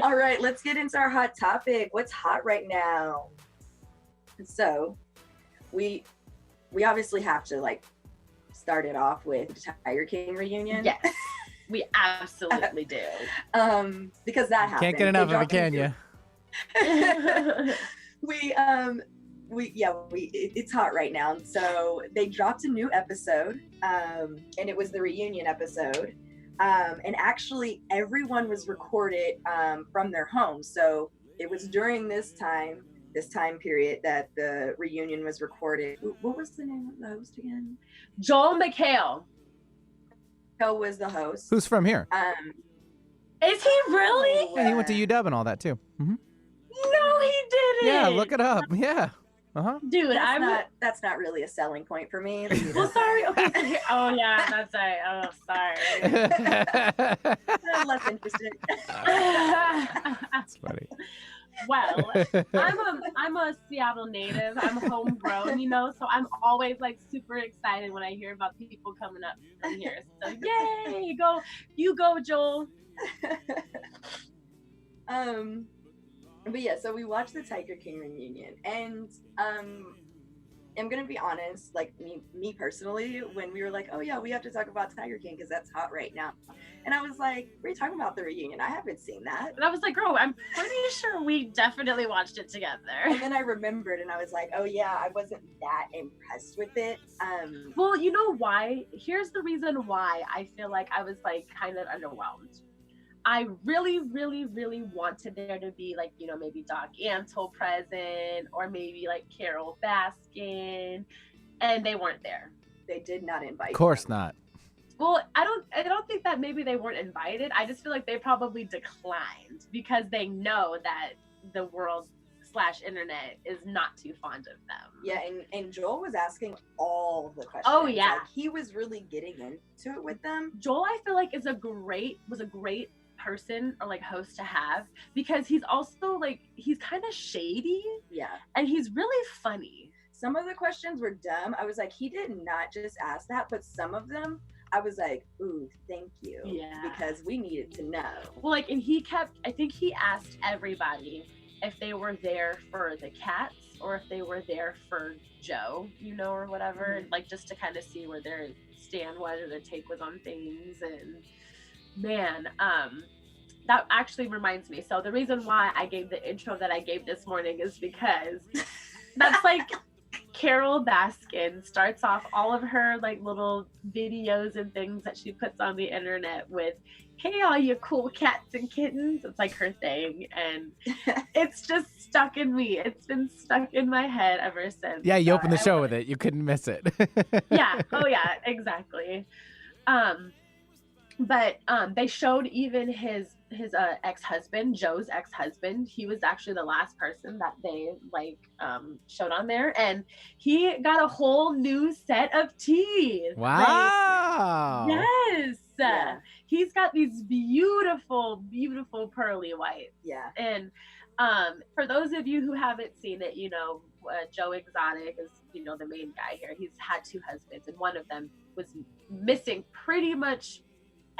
All right, let's get into our hot topic. What's hot right now? So, we obviously have to like start it off with the Tiger King reunion. Yes, we absolutely do. Because that happened. Can't get enough of it, can you? It's hot right now. So they dropped a new episode, and it was the reunion episode. And actually everyone was recorded from their home. So it was during this time period that the reunion was recorded. What was the name of the host again? Joel McHale. Joel was the host. Who's from here? Is he really? Yeah, he went to UW and all that too. Mm-hmm. No, he didn't. Yeah, look it up. Yeah. Uh-huh. Dude, that's not really a selling point for me. Well, sorry. Okay. So oh yeah, that's right. Oh, sorry. I'm less interested. That's funny. Well, I'm a Seattle native. I'm homegrown, so I'm always like super excited when I hear about people coming up from here. So yay, you go, Joel. But yeah, so we watched the Tiger King reunion, and I'm gonna be honest, like me personally, when we were like, oh yeah, we have to talk about Tiger King because that's hot right now, and I was like, we're talking about the reunion. I haven't seen that. And I was like, girl, I'm pretty sure we definitely watched it together. And then I remembered, and I was like, oh yeah, I wasn't that impressed with it. Well, you know why? Here's the reason why I feel like I was like kind of underwhelmed. I really, really, really wanted there to be like, maybe Doc Antle present, or maybe like Carol Baskin, and they weren't there. They did not invite. Of course them. not. Well, I don't think that maybe they weren't invited. I just feel like they probably declined because they know that the world/internet is not too fond of them. Yeah, and Joel was asking all the questions. Oh yeah, like, he was really getting into it with them. Joel, I feel like was a great person or like host to have, because he's also like, he's kind of shady. Yeah. And he's really funny. Some of the questions were dumb. I was like, he did not just ask that, but some of them I was like, ooh, thank you. Yeah. Because we needed to know. Well, like, and I think he asked everybody if they were there for the cats or if they were there for Joe, or whatever, like just to kind of see where their stand was or their take was on things. And man, that actually reminds me. So the reason why I gave the intro that I gave this morning is because that's like Carol Baskin starts off all of her like little videos and things that she puts on the internet with, hey, all you cool cats and kittens. It's like her thing. And it's just stuck in me. It's been stuck in my head ever since. Yeah, you opened the show with it. You couldn't miss it. Yeah. Oh yeah, exactly. But they showed even his ex-husband, Joe's ex-husband. He was actually the last person that they showed on there, and he got a whole new set of teeth. Wow. Like, yes. Yeah. He's got these beautiful, beautiful pearly whites. Yeah. And for those of you who haven't seen it, Joe Exotic is, the main guy here. He's had two husbands, and one of them was missing pretty much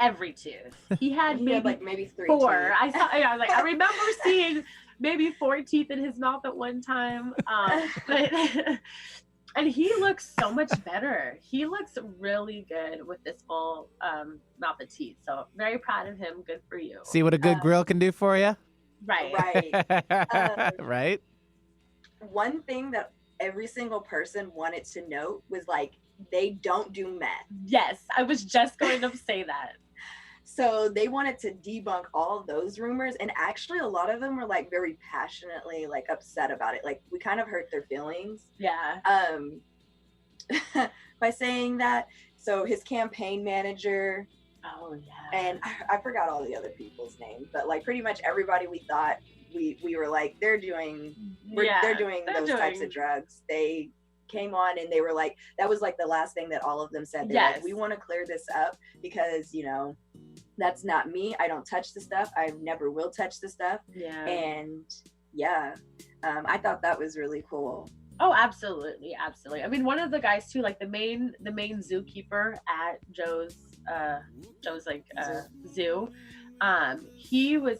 every tooth. He had maybe 3 4. teeth. I remember seeing maybe 4 teeth in his mouth at one time. But and he looks so much better. He looks really good with this full mouth of teeth. So very proud of him. Good for you. See what a good grill can do for you? Right. Right. One thing that every single person wanted to note was like, they don't do meth. Yes, I was just going to say that. So they wanted to debunk all of those rumors, and actually a lot of them were like very passionately like upset about it. Like, we kind of hurt their feelings. Yeah. By saying that. So his campaign manager. Oh yeah. And I forgot all the other people's names, but like pretty much everybody we thought we were like, they're doing those types of drugs. They came on and they were like, that was like the last thing that all of them said. They're like, we want to clear this up because that's not me. I don't touch the stuff. I never will touch the stuff. Yeah. And yeah, I thought that was really cool. Oh, absolutely, absolutely. I mean, one of the guys too, like the main zookeeper at Joe's zoo. he was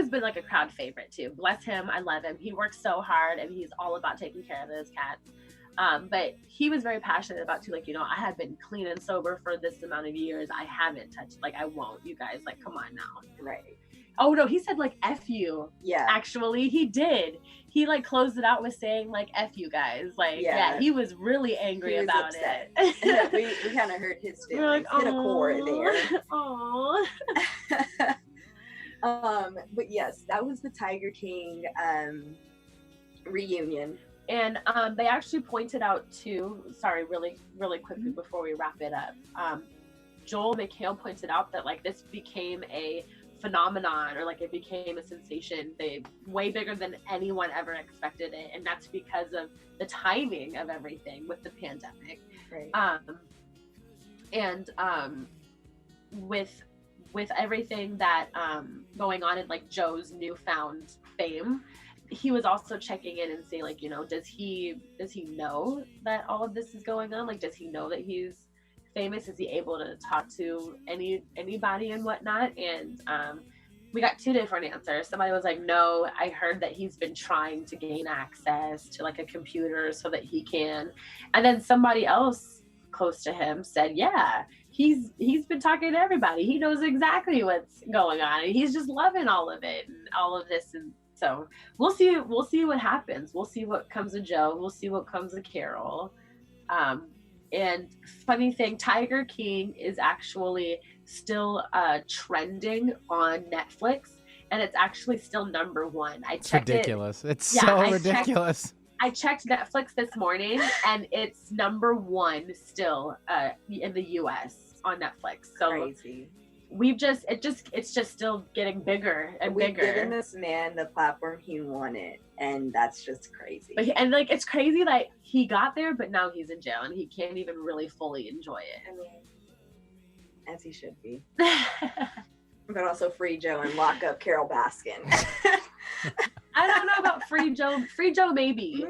been like a crowd favorite too. Bless him. I love him. He works so hard and he's all about taking care of those cats. But he was very passionate about too, like, I have been clean and sober for this amount of years. I haven't touched, like, I won't, you guys, like, come on now. Right. Oh no, he said like F you. Yeah. Actually, he did. He like closed it out with saying like F you guys. Like, yeah, he was really angry about upset. it. we kind of hurt his feelings. Like, hit a chord there. Aww. But yes, that was the Tiger King reunion. And they actually pointed out too, sorry, really, really quickly before we wrap it up. Joel McHale pointed out that like this became a phenomenon, or like it became a sensation, way bigger than anyone ever expected it, and that's because of the timing of everything with the pandemic. Right. And with everything that going on in like Joe's newfound fame, he was also checking in and saying like, does he know that all of this is going on? Like, does he know that he's famous? Is he able to talk to anybody and whatnot? And we got two different answers. Somebody was like, no, I heard that he's been trying to gain access to like a computer so that he can. And then somebody else close to him said, yeah, he's been talking to everybody. He knows exactly what's going on, and he's just loving all of it and all of this. And so we'll see what happens. We'll see what comes of Joe. We'll see what comes of Carol. And funny thing, Tiger King is actually still trending on Netflix, and it's actually still #1. It's ridiculous. It's so ridiculous. I checked Netflix this morning, and it's #1 still in the U.S. on Netflix. So crazy. It's just still getting bigger and bigger. We've given this man the platform he wanted, and that's just crazy. And like, it's crazy that he got there, but now he's in jail and he can't even really fully enjoy it. I mean, as he should be. But also free Joe and lock up Carol Baskin. I don't know about free Joe. Free Joe, maybe.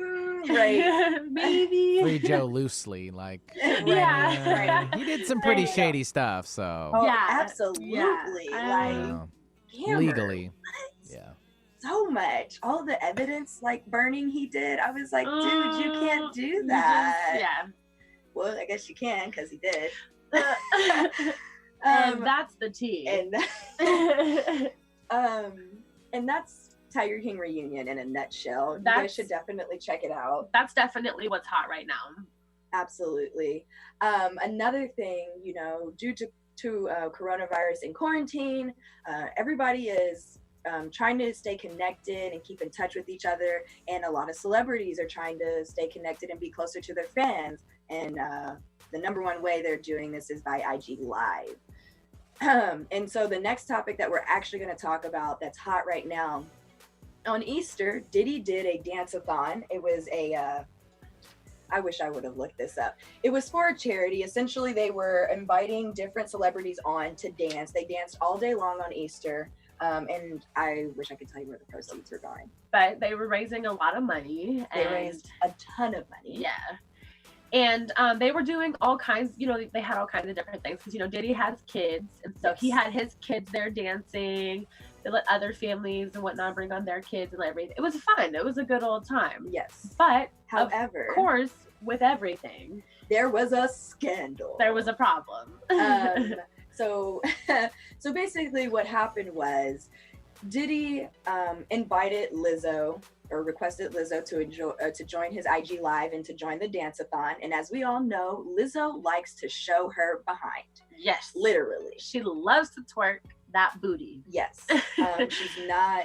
Right. Maybe. Free Joe loosely, like. Yeah. Right. He did some pretty shady stuff, so. Oh, yeah, absolutely. Yeah. Like, legally. What? Yeah. So much. All the evidence, like burning he did. I was like, dude, you can't do that. Yeah. Well, I guess you can, because he did. And that's the tea. And that's Tiger King reunion in a nutshell. You guys should definitely check it out. That's definitely what's hot right now. Absolutely. Another thing, due to coronavirus and quarantine, everybody is trying to stay connected and keep in touch with each other, and a lot of celebrities are trying to stay connected and be closer to their fans, and the #1 way they're doing this is by IG Live. And so the next topic that we're actually going to talk about that's hot right now, on Easter, Diddy did a dance-a-thon. It was I wish I would have looked this up. It was for a charity. Essentially, they were inviting different celebrities on to dance. They danced all day long on Easter. And I wish I could tell you where the proceeds were going. But they were raising a lot of money. They raised a ton of money. Yeah. And they were doing all kinds, they had all kinds of different things. Because, Diddy has kids. And so he had his kids there dancing. They let other families and whatnot bring on their kids and everything. It was fun. It was a good old time. Yes. But, however, of course, with everything, there was a scandal. There was a problem. So basically what happened was Diddy invited Lizzo, or requested Lizzo to join his IG Live and to join the dance-a-thon. And as we all know, Lizzo likes to show her behind. Yes. Literally. She loves to twerk that booty. Yes.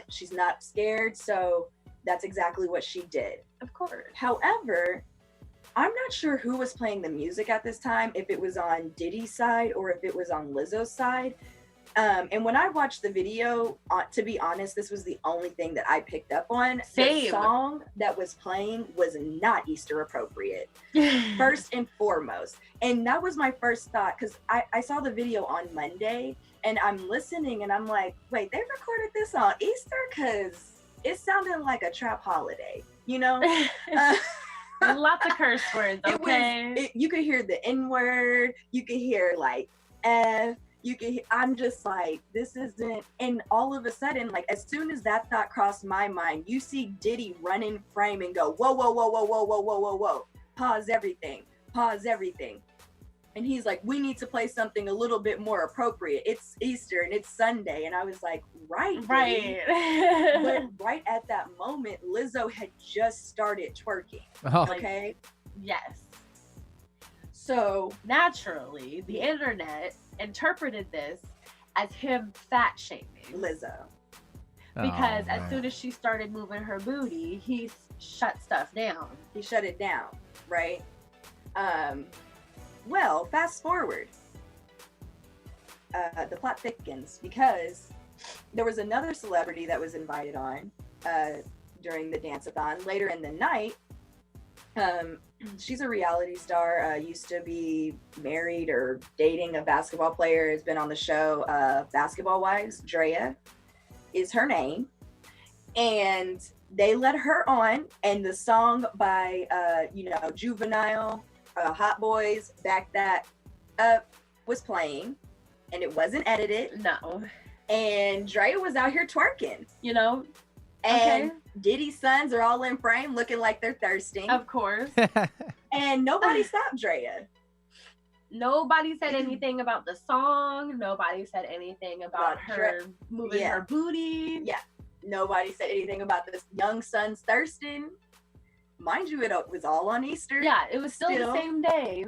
She's not scared, so that's exactly what she did. Of course. However, I'm not sure who was playing the music at this time, if it was on Diddy's side or if it was on Lizzo's side. And when I watched the video, to be honest, this was the only thing that I picked up on. Same. The song that was playing was not Easter appropriate, first and foremost. And that was my first thought, because I saw the video on Monday, and I'm listening, and I'm like, wait, they recorded this on Easter? Because it sounded like a trap holiday, Lots of curse words, okay? You could hear the N-word, you could hear like F, I'm just like, this isn't, and all of a sudden, like, as soon as that thought crossed my mind, you see Diddy run in frame and go, whoa, whoa, whoa, whoa, whoa, whoa, whoa, whoa, whoa, pause everything. And he's like, we need to play something a little bit more appropriate. It's Easter and it's Sunday. And I was like, right. But right at that moment, Lizzo had just started twerking. Oh. Okay. Yes. So naturally, the internet interpreted this as him fat shaming Lizzo. Because as soon as she started moving her booty, he shut stuff down. He shut it down, right? Well, fast forward. The plot thickens because there was another celebrity that was invited on during the dance-a-thon later in the night. She's a reality star, used to be married or dating a basketball player, has been on the show Basketball Wives. Drea is her name. And they let her on, and the song by, Juvenile, Hot Boys, Back That Up was playing, and it wasn't edited. No. And Drea was out here twerking. Okay. And Diddy's sons are all in frame looking like they're thirsting. Of course. And nobody stopped Drea. Nobody said anything about the song. Nobody said anything about her moving her booty. Yeah. Nobody said anything about this young son's thirsting. Mind you, it was all on Easter. Yeah, it was still the same day.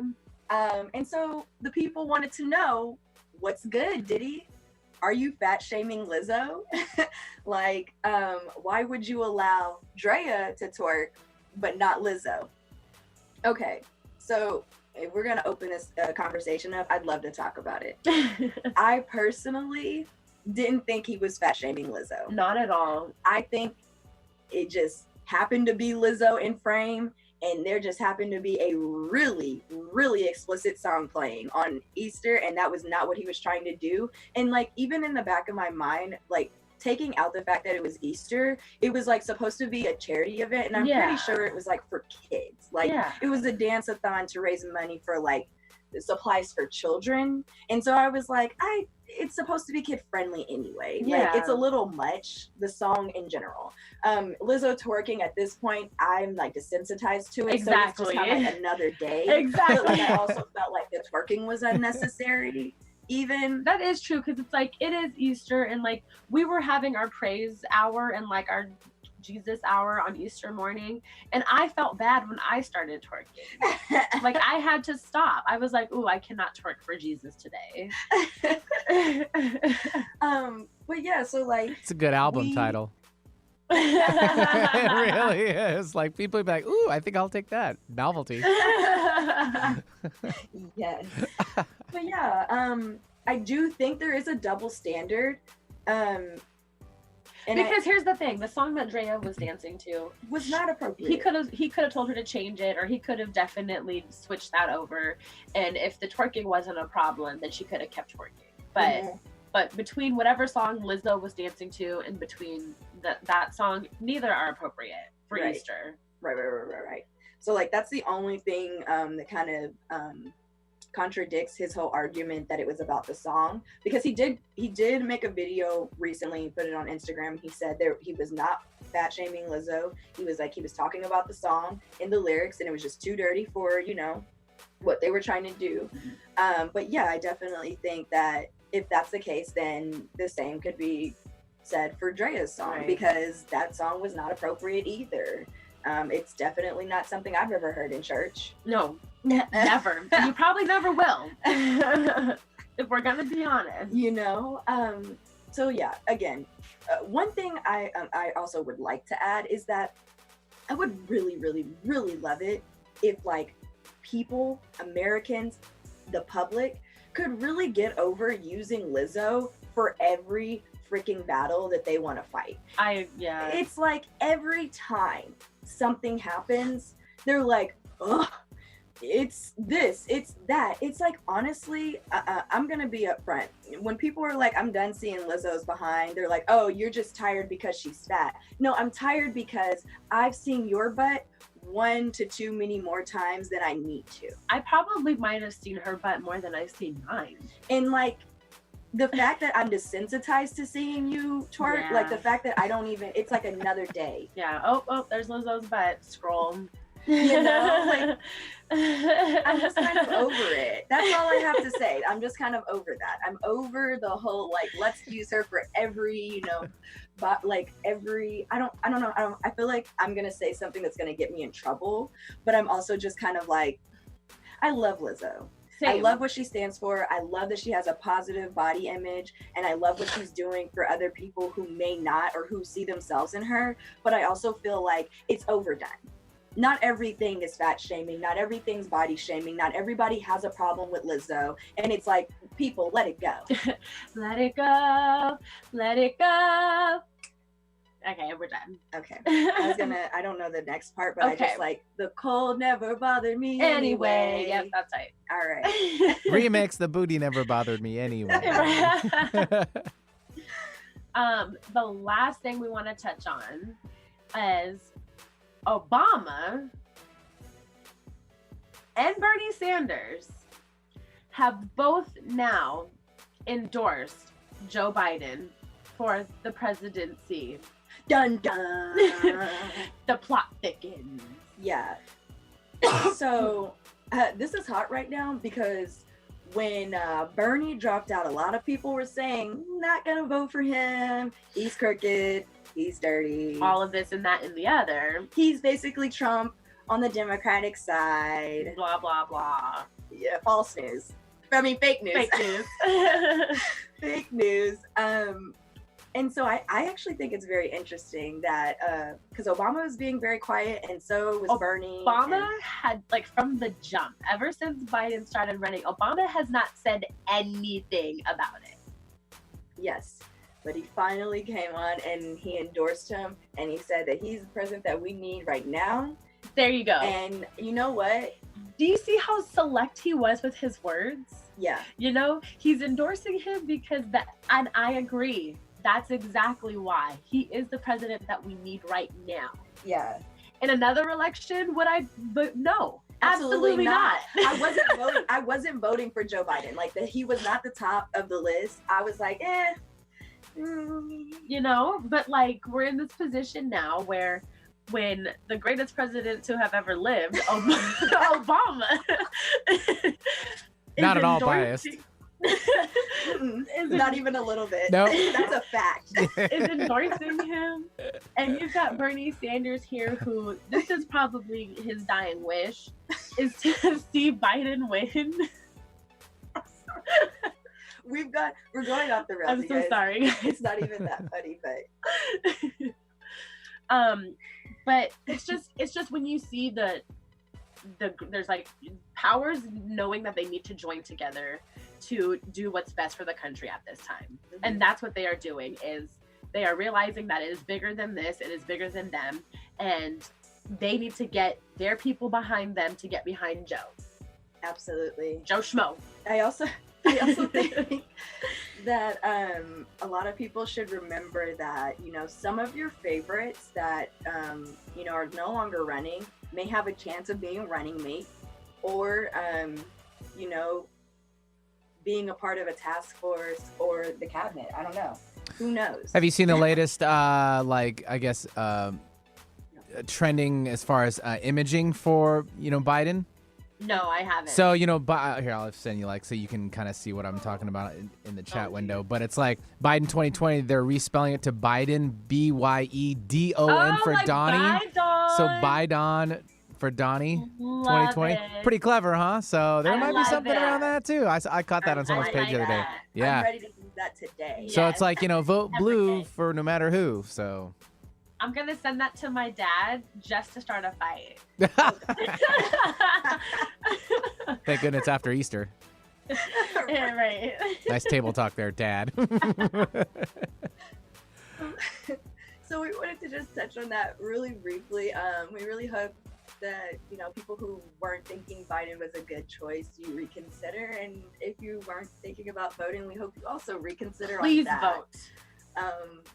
And so the people wanted to know, what's good, Diddy? Are you fat shaming Lizzo? Like, why would you allow Drea to twerk, but not Lizzo? Okay, so if we're gonna open this conversation up, I'd love to talk about it. I personally didn't think he was fat shaming Lizzo. Not at all. I think it just happened to be Lizzo in frame, and there just happened to be a really, really explicit song playing on Easter, and that was not what he was trying to do. And like, even in the back of my mind, like, taking out the fact that it was Easter, it was like supposed to be a charity event, and I'm pretty sure it was like for kids. Like, it was a dance-a-thon to raise money for like supplies for children. And so I was like, it's supposed to be kid friendly anyway. Like, it's a little much, the song in general. Lizzo twerking at this point, I'm like desensitized to it. Exactly. So it's just not like another day. Exactly. But like, I also felt like the twerking was unnecessary. Even that is true, because it's like, it is Easter, and like, we were having our praise hour and like our Jesus hour on Easter morning, and I felt bad when I started twerking. Like, I had to stop. I was like, ooh, I cannot twerk for Jesus today. But yeah, so like, it's a good album title. It really is. Like, people would be like, ooh, I think I'll take that. Novelty. Yes. But yeah, I do think there is a double standard. And because here's the thing, the song that Drea was dancing to was not appropriate. He could have told her to change it, or he could have definitely switched that over. And if the twerking wasn't a problem, then she could have kept twerking. But between whatever song Lizzo was dancing to and between that song, neither are appropriate for Easter. Right. So like, that's the only thing that kind of contradicts his whole argument that it was about the song, because he did make a video recently, put it on Instagram. He said he was not fat shaming Lizzo. He was like, he was talking about the song and the lyrics, and it was just too dirty for what they were trying to do. But yeah, I definitely think that if that's the case, then the same could be said for Drea's song, because that song was not appropriate either. It's definitely not something I've ever heard in church. No, never. You probably never will. If we're gonna be honest. So yeah, again, one thing I also would like to add is that I would really, really, really love it if like people, Americans, the public, could really get over using Lizzo for every freaking battle that they want to fight. It's like every time something happens, they're like, ugh, it's this, it's that. It's like, honestly, I'm gonna be upfront. When people are like, I'm done seeing Lizzo's behind, they're like, oh, you're just tired because she's fat. No, I'm tired because I've seen your butt 1 to 2 many more times than I need to. I probably might have seen her butt more than I've seen mine. And like, the fact that I'm desensitized to seeing you twerk, like the fact that I don't even, it's like another day. Yeah. Oh, there's Lizzo's butt. Scroll. You know, like, I'm just kind of over it. That's all I have to say. I'm just kind of over that. I'm over the whole, like, let's use her for every, you know, but like every, I don't know. I feel like I'm going to say something that's going to get me in trouble, but I'm also just kind of like, I love Lizzo. Same. I love what she stands for. I love that she has a positive body image, and I love what she's doing for other people who may not, or who see themselves in her. But I also feel like it's overdone. Not everything is fat shaming. Not everything's body shaming. Not everybody has a problem with Lizzo. And it's like, people, let it go. Let it go. Let it go. Okay, we're done. Okay. I don't know the next part, but okay. I just like, the cold never bothered me anyway. Yep, that's right. All right. Remix, the booty never bothered me anyway. The last thing we want to touch on is Obama and Bernie Sanders have both now endorsed Joe Biden for the presidency. Dun dun. The plot thickens. Yeah. So this is hot right now because when Bernie dropped out, a lot of people were saying, not gonna vote for him. He's crooked. He's dirty. All of this and that and the other. He's basically Trump on the Democratic side. Blah, blah, blah. Yeah, false news. I mean, fake news. Fake news. Fake news. And so I actually think it's very interesting that, because Obama was being very quiet and so was Bernie. Obama had, like, from the jump, ever since Biden started running, Obama has not said anything about it. Yes. But he finally came on and he endorsed him and he said that he's the president that we need right now. There you go. And you know what? Do you see how select he was with his words? Yeah. You know, he's endorsing him because and I agree. That's exactly why. He is the president that we need right now. Yeah. In another election, would I vote? No. Absolutely not. I wasn't voting for Joe Biden. Like, he was not the top of the list. I was like, you know, but like, we're in this position now where when the greatest president to have ever lived, Obama, not at all biased. Not even a little bit. No, that's a fact. Is endorsing him, and you've got Bernie Sanders here, who this is probably his dying wish, is to see Biden win. We're going off the rails. I'm so sorry. It's not even that funny, but it's just when you see there's like powers knowing that they need to join together to do what's best for the country at this time. Mm-hmm. And that's what they are doing, is they are realizing that it is bigger than this, it is bigger than them, and they need to get their people behind them to get behind Joe. Absolutely. Joe Schmo. I also think that a lot of people should remember that, you know, some of your favorites that, you know, are no longer running may have a chance of being a running mate or, you know, being a part of a task force or the cabinet. I don't know. Who knows? Have you seen the latest, trending as far as imaging for, you know, Biden? No, I haven't. So, you know, here, I'll send you, like, so you can kind of see what I'm talking about in the chat window. But it's like Biden 2020, they're respelling it to Biden, Bydon for like Donnie. Biden. So Biden for Donnie, Love 2020. it. Pretty clever, huh? So there might be something that. around that, too. I caught that on someone's page the other day. Yeah. I'm ready to do that today. So it's like, you know, vote blue for no matter who, so... I'm going to send that to my dad just to start a fight. Thank goodness after Easter. Yeah, right. Nice table talk there, Dad. So we wanted to just touch on that really briefly. We really hope that, you know, people who weren't thinking Biden was a good choice, you reconsider. And if you weren't thinking about voting, we hope you also reconsider Please on that. Vote.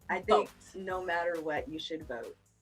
I think no matter what, you should vote.